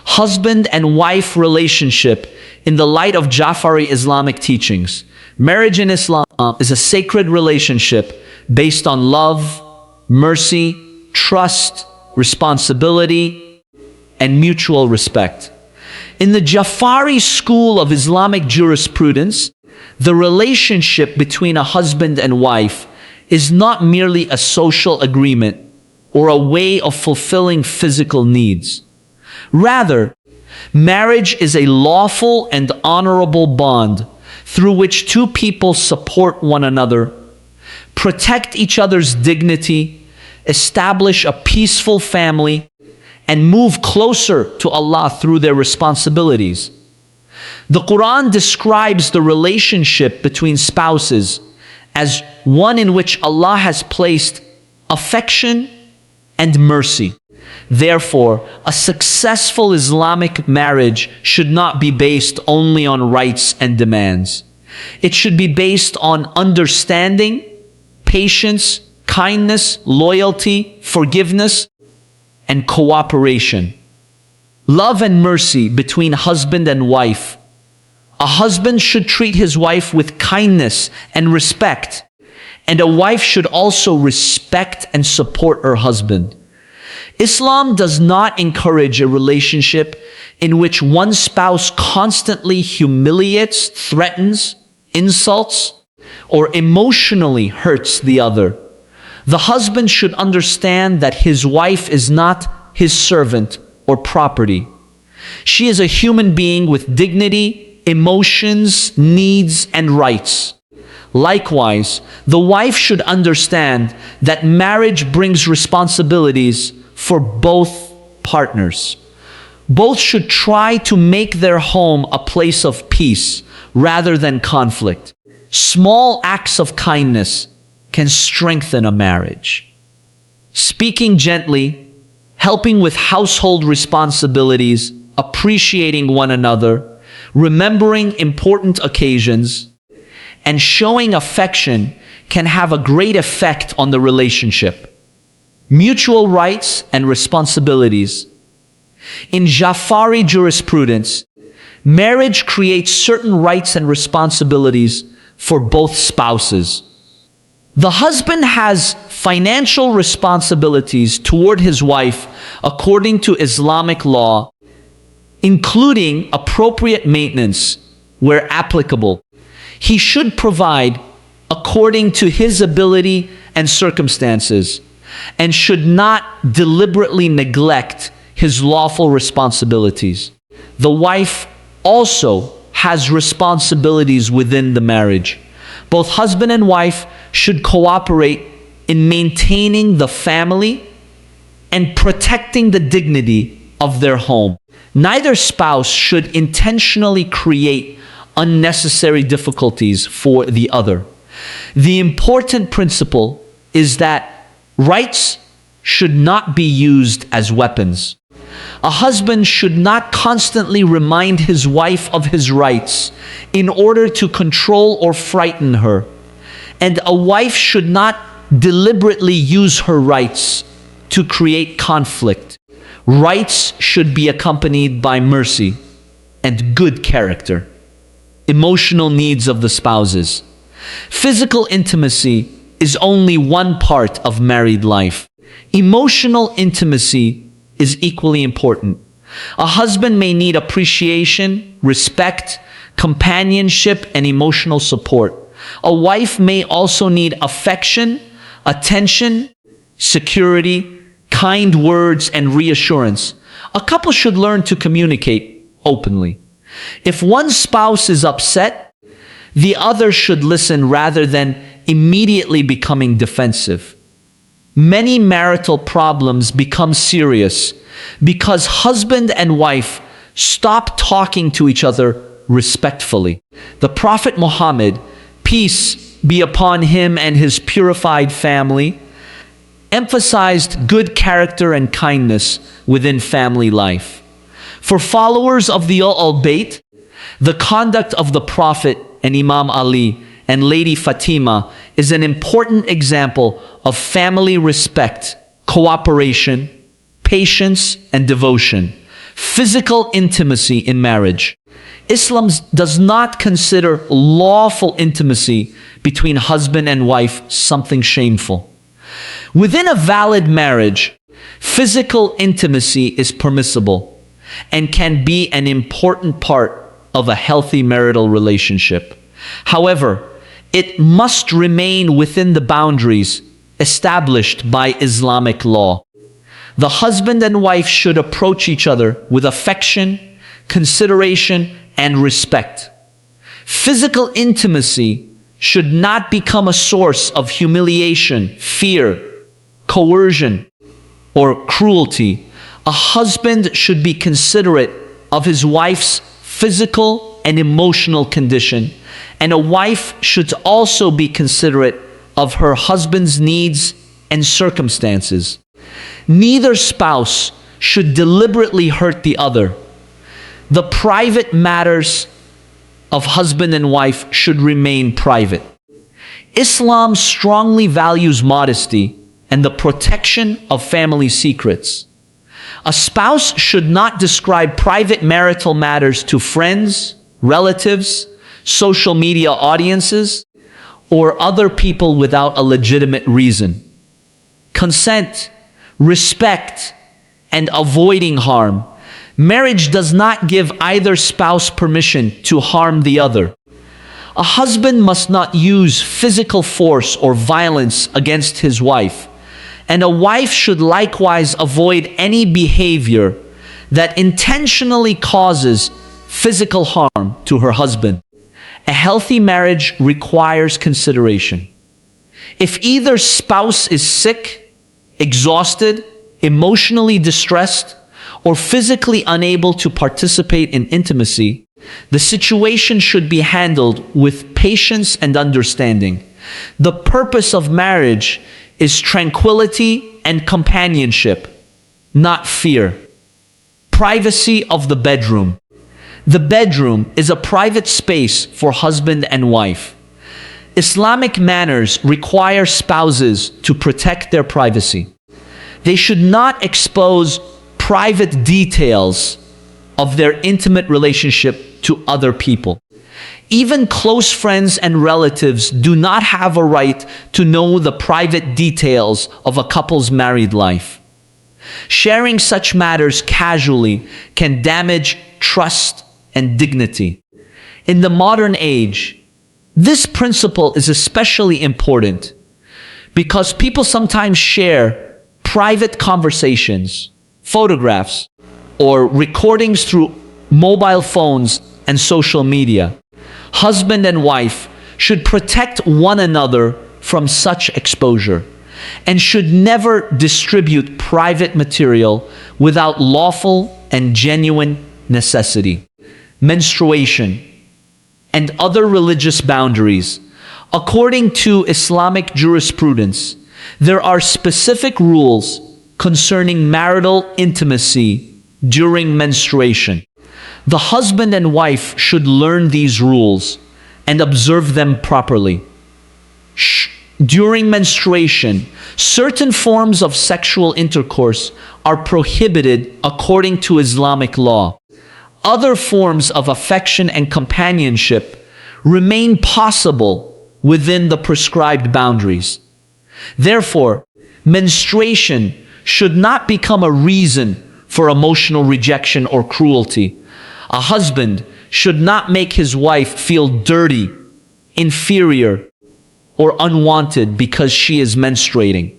husband and wife relationship in the light of Ja'fari Islamic teachings. Marriage in Islam is a sacred relationship based on love, mercy, trust, responsibility, and mutual respect. In the Jafari school of Islamic jurisprudence, the relationship between a husband and wife is not merely a social agreement or a way of fulfilling physical needs. Rather, marriage is a lawful and honorable bond through which two people support one another, protect each other's dignity, establish a peaceful family, and move closer to Allah through their responsibilities. The Quran describes the relationship between spouses as one in which Allah has placed affection and mercy. Therefore, a successful Islamic marriage should not be based only on rights and demands. It should be based on understanding, patience, kindness, loyalty, forgiveness, and cooperation. Love and mercy between husband and wife. A husband should treat his wife with kindness and respect, and a wife should also respect and support her husband. Islam does not encourage a relationship in which one spouse constantly humiliates, threatens, insults, or emotionally hurts the other. The husband should understand that his wife is not his servant or property. She is a human being with dignity, emotions, needs, and rights. Likewise, the wife should understand that marriage brings responsibilities for both partners. Both should try to make their home a place of peace rather than conflict. Small acts of kindness can strengthen a marriage. Speaking gently, helping with household responsibilities, appreciating one another, remembering important occasions, and showing affection can have a great effect on the relationship. Mutual rights and responsibilities. In Ja'fari jurisprudence, marriage creates certain rights and responsibilities for both spouses. The husband has financial responsibilities toward his wife according to Islamic law, including appropriate maintenance where applicable. He should provide according to his ability and circumstances, and should not deliberately neglect his lawful responsibilities. The wife also has responsibilities within the marriage. Both husband and wife should cooperate in maintaining the family and protecting the dignity of their home. Neither spouse should intentionally create unnecessary difficulties for the other. The important principle is that rights should not be used as weapons. A husband should not constantly remind his wife of his rights in order to control or frighten her. And a wife should not deliberately use her rights to create conflict. Rights should be accompanied by mercy and good character. Emotional needs of the spouses. Physical intimacy is only one part of married life. Emotional intimacy is equally important. A husband may need appreciation, respect, companionship, and emotional support. A wife may also need affection, attention, security, kind words, and reassurance. A couple should learn to communicate openly. If one spouse is upset, the other should listen rather than immediately becoming defensive. Many marital problems become serious because husband and wife stop talking to each other respectfully. The Prophet Muhammad, peace be upon him and his purified family, emphasized good character and kindness within family life. For followers of the al-Bayt, the conduct of the Prophet and Imam Ali and Lady Fatima is an important example of family respect, cooperation, patience, and devotion. Physical intimacy in marriage. Islam does not consider lawful intimacy between husband and wife something shameful. Within a valid marriage, physical intimacy is permissible and can be an important part of a healthy marital relationship. However, it must remain within the boundaries established by Islamic law. The husband and wife should approach each other with affection, consideration, and respect. Physical intimacy should not become a source of humiliation, fear, coercion, or cruelty. A husband should be considerate of his wife's physical and emotional condition, and a wife should also be considerate of her husband's needs and circumstances. Neither spouse should deliberately hurt the other. The private matters of husband and wife should remain private. Islam strongly values modesty and the protection of family secrets. A spouse should not describe private marital matters to friends, relatives, social media audiences, or other people without a legitimate reason. Consent, respect, and avoiding harm. Marriage does not give either spouse permission to harm the other. A husband must not use physical force or violence against his wife, and a wife should likewise avoid any behavior that intentionally causes physical harm to her husband. A healthy marriage requires consideration. If either spouse is sick, exhausted, emotionally distressed, or physically unable to participate in intimacy, the situation should be handled with patience and understanding. The purpose of marriage is tranquility and companionship, not fear. Privacy of the bedroom. The bedroom is a private space for husband and wife. Islamic manners require spouses to protect their privacy. They should not expose private details of their intimate relationship to other people. Even close friends and relatives do not have a right to know the private details of a couple's married life. Sharing such matters casually can damage trust and dignity. In the modern age, this principle is especially important because people sometimes share private conversations, photographs, or recordings through mobile phones and social media. Husband and wife should protect one another from such exposure and should never distribute private material without lawful and genuine necessity. Menstruation and other religious boundaries. According to Islamic jurisprudence, there are specific rules concerning marital intimacy during menstruation. The husband and wife should learn these rules and observe them properly. During menstruation, certain forms of sexual intercourse are prohibited according to Islamic law. Other forms of affection and companionship remain possible within the prescribed boundaries. Therefore, menstruation should not become a reason for emotional rejection or cruelty. A husband should not make his wife feel dirty, inferior, or unwanted because she is menstruating.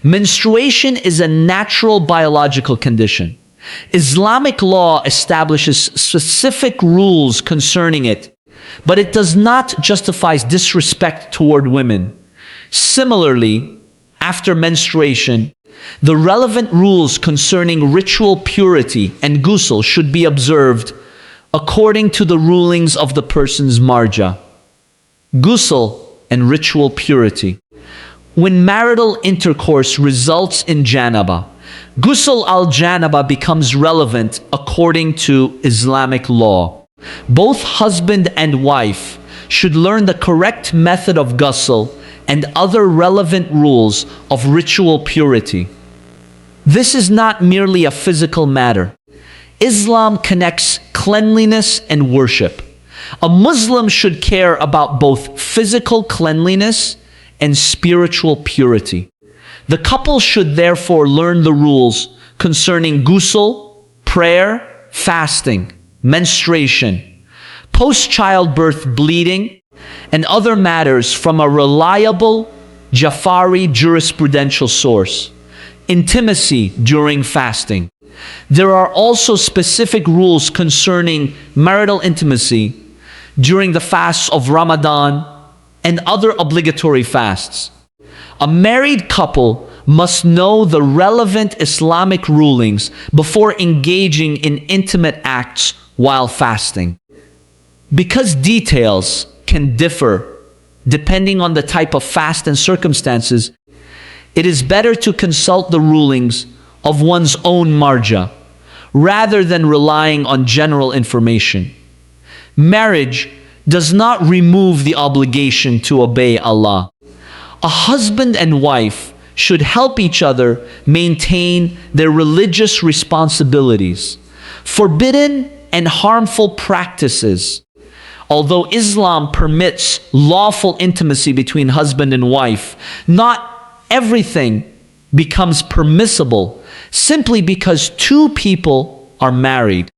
Menstruation is a natural biological condition. Islamic law establishes specific rules concerning it, but it does not justify disrespect toward women. Similarly, after menstruation, the relevant rules concerning ritual purity and ghusl should be observed according to the rulings of the person's marja. Ghusl and ritual purity. When marital intercourse results in Janabah, Ghusl al-Janabah becomes relevant according to Islamic law. Both husband and wife should learn the correct method of ghusl and other relevant rules of ritual purity. This is not merely a physical matter. Islam connects cleanliness and worship. A Muslim should care about both physical cleanliness and spiritual purity. The couple should therefore learn the rules concerning ghusl, prayer, fasting, menstruation, post-childbirth bleeding, and other matters from a reliable Ja'fari jurisprudential source. Intimacy during fasting. There are also specific rules concerning marital intimacy during the fasts of Ramadan and other obligatory fasts. A married couple must know the relevant Islamic rulings before engaging in intimate acts while fasting. Because details can differ depending on the type of fast and circumstances, it is better to consult the rulings of one's own marja rather than relying on general information. Marriage does not remove the obligation to obey Allah. A husband and wife should help each other maintain their religious responsibilities. Forbidden and harmful practices. Although Islam permits lawful intimacy between husband and wife, not everything becomes permissible simply because two people are married.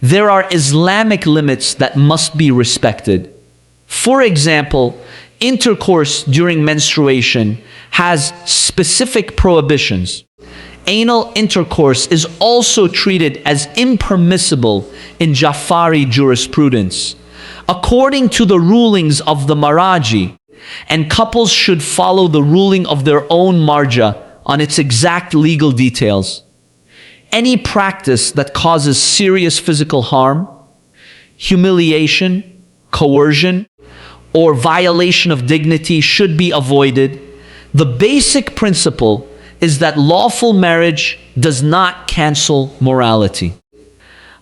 There are Islamic limits that must be respected. For example, intercourse during menstruation has specific prohibitions. Anal intercourse is also treated as impermissible in Jafari jurisprudence, according to the rulings of the Maraji, and couples should follow the ruling of their own marja on its exact legal details. Any practice that causes serious physical harm, humiliation, coercion, or violation of dignity should be avoided. The basic principle is that lawful marriage does not cancel morality.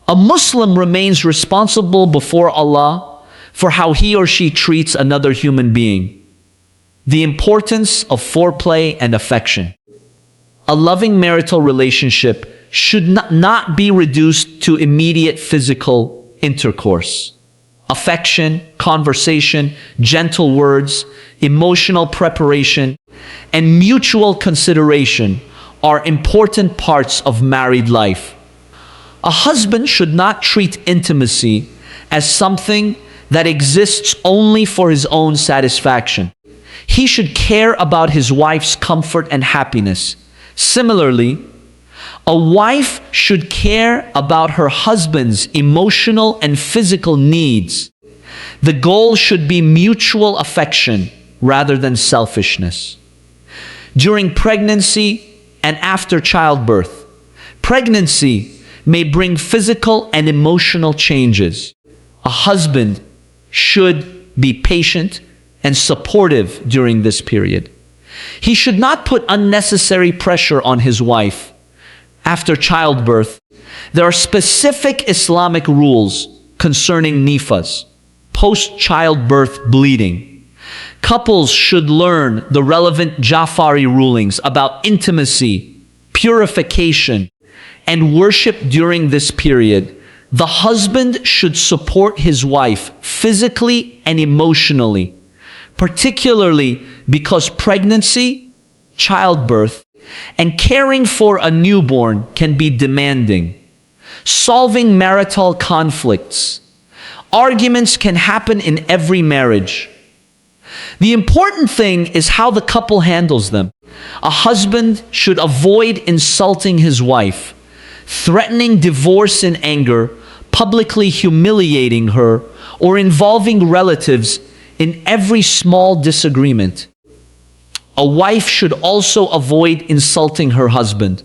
A Muslim remains responsible before Allah for how he or she treats another human being. The importance of foreplay and affection. A loving marital relationship should not be reduced to immediate physical intercourse. Affection, conversation, gentle words, emotional preparation, and mutual consideration are important parts of married life. A husband should not treat intimacy as something that exists only for his own satisfaction. He should care about his wife's comfort and happiness. Similarly, a wife should care about her husband's emotional and physical needs. The goal should be mutual affection rather than selfishness. During pregnancy and after childbirth, pregnancy may bring physical and emotional changes. A husband should be patient and supportive during this period. He should not put unnecessary pressure on his wife. After childbirth, there are specific Islamic rules concerning nifas, post-childbirth bleeding. Couples should learn the relevant Ja'fari rulings about intimacy, purification, and worship during this period. The husband should support his wife physically and emotionally, particularly because pregnancy, childbirth, and caring for a newborn can be demanding. Solving marital conflicts. Arguments can happen in every marriage. The important thing is how the couple handles them. A husband should avoid insulting his wife, threatening divorce in anger, publicly humiliating her, or involving relatives in every small disagreement. A wife should also avoid insulting her husband,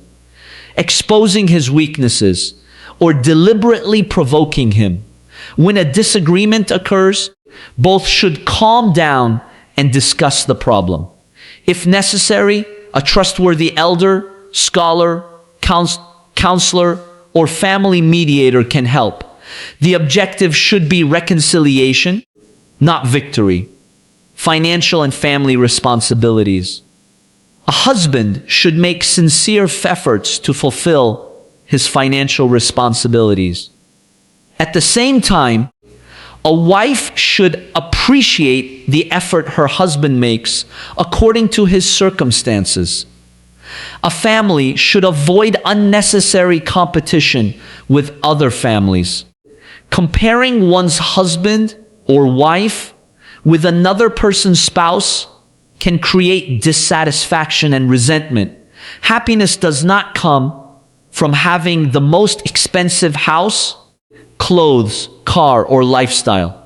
exposing his weaknesses, or deliberately provoking him. When a disagreement occurs, both should calm down and discuss the problem. If necessary, a trustworthy elder, scholar, counselor, or family mediator can help. The objective should be reconciliation, not victory. Financial and family responsibilities. A husband should make sincere efforts to fulfill his financial responsibilities. At the same time, a wife should appreciate the effort her husband makes according to his circumstances. A family should avoid unnecessary competition with other families. Comparing one's husband or wife with another person's spouse can create dissatisfaction and resentment. Happiness does not come from having the most expensive house, clothes, car, or lifestyle.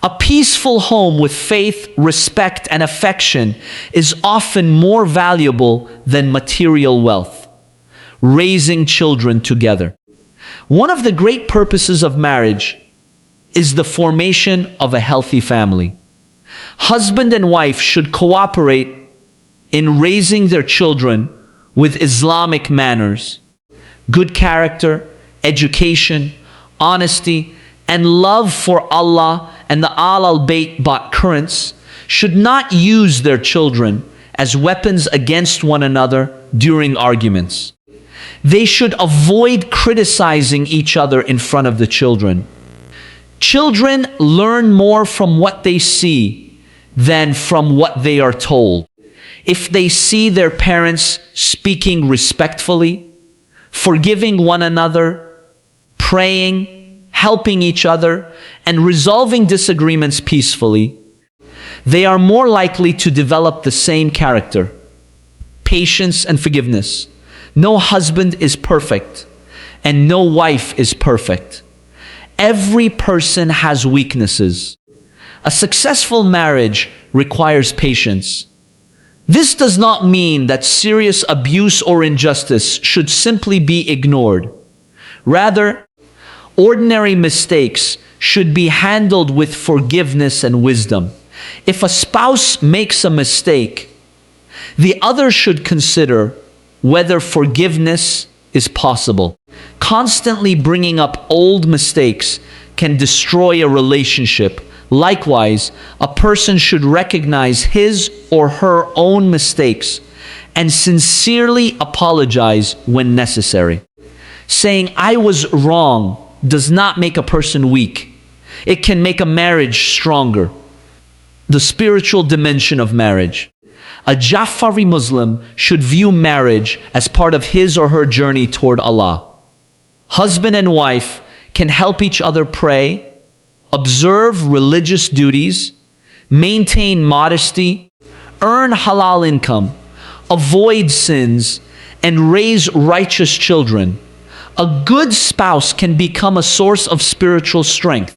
A peaceful home with faith, respect, and affection is often more valuable than material wealth. Raising children together. One of the great purposes of marriage is the formation of a healthy family. Husband and wife should cooperate in raising their children with Islamic manners, good character, education, honesty, and love for Allah and the al-Bayt currents should not use their children as weapons against one another during arguments. They should avoid criticizing each other in front of the children. Children learn more from what they see than from what they are told. If they see their parents speaking respectfully, forgiving one another, praying, helping each other, and resolving disagreements peacefully, they are more likely to develop the same character, patience, and forgiveness. No husband is perfect, and no wife is perfect. Every person has weaknesses. A successful marriage requires patience. This does not mean that serious abuse or injustice should simply be ignored. Rather, ordinary mistakes should be handled with forgiveness and wisdom. If a spouse makes a mistake, the other should consider whether forgiveness is possible. Constantly bringing up old mistakes can destroy a relationship. Likewise, a person should recognize his or her own mistakes and sincerely apologize when necessary. Saying, "I was wrong," does not make a person weak. It can make a marriage stronger. The spiritual dimension of marriage. A Ja'fari Muslim should view marriage as part of his or her journey toward Allah. Husband and wife can help each other pray, observe religious duties, maintain modesty, earn halal income, avoid sins, and raise righteous children. A good spouse can become a source of spiritual strength.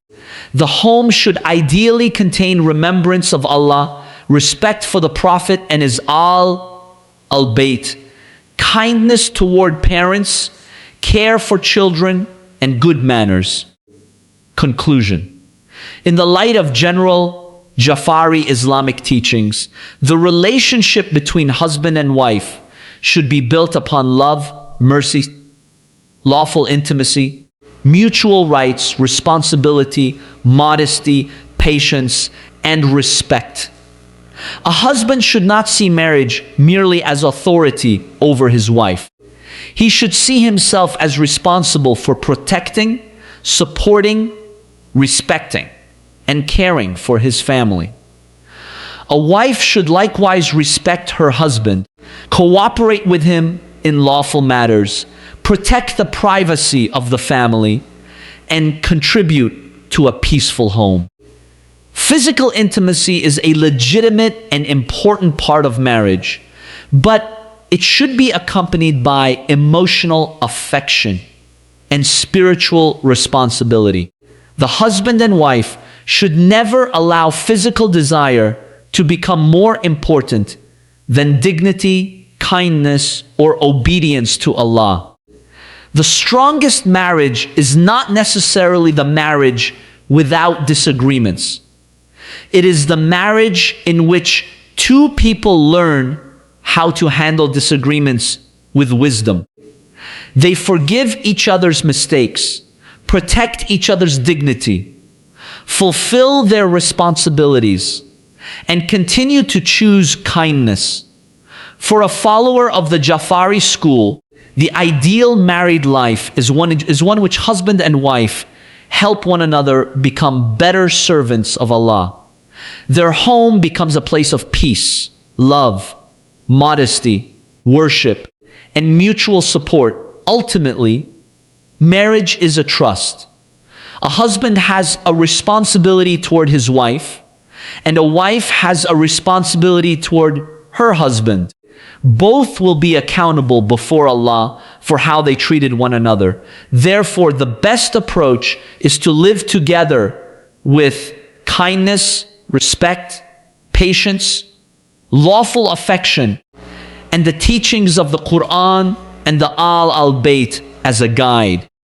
The home should ideally contain remembrance of Allah, respect for the Prophet and his al-Bayt, kindness toward parents, care for children, and good manners. Conclusion. In the light of general Ja'fari Islamic teachings, the relationship between husband and wife should be built upon love, mercy, lawful intimacy, mutual rights, responsibility, modesty, patience, and respect. A husband should not see marriage merely as authority over his wife. He should see himself as responsible for protecting, supporting, respecting, and caring for his family. A wife should likewise respect her husband, cooperate with him in lawful matters, protect the privacy of the family, and contribute to a peaceful home. Physical intimacy is a legitimate and important part of marriage, but it should be accompanied by emotional affection and spiritual responsibility. The husband and wife should never allow physical desire to become more important than dignity, kindness, or obedience to Allah. The strongest marriage is not necessarily the marriage without disagreements. It is the marriage in which two people learn how to handle disagreements with wisdom. They forgive each other's mistakes, protect each other's dignity, fulfill their responsibilities, and continue to choose kindness. For a follower of the Jafari school, The ideal married life is one which husband and wife help one another become better servants of Allah. Their home becomes a place of peace, love, modesty, worship, and mutual support. Ultimately, marriage is a trust. A husband has a responsibility toward his wife, and a wife has a responsibility toward her husband. Both will be accountable before Allah for how they treated one another. Therefore, the best approach is to live together with kindness, respect, patience, lawful affection, and the teachings of the Quran and the al-Bayt as a guide.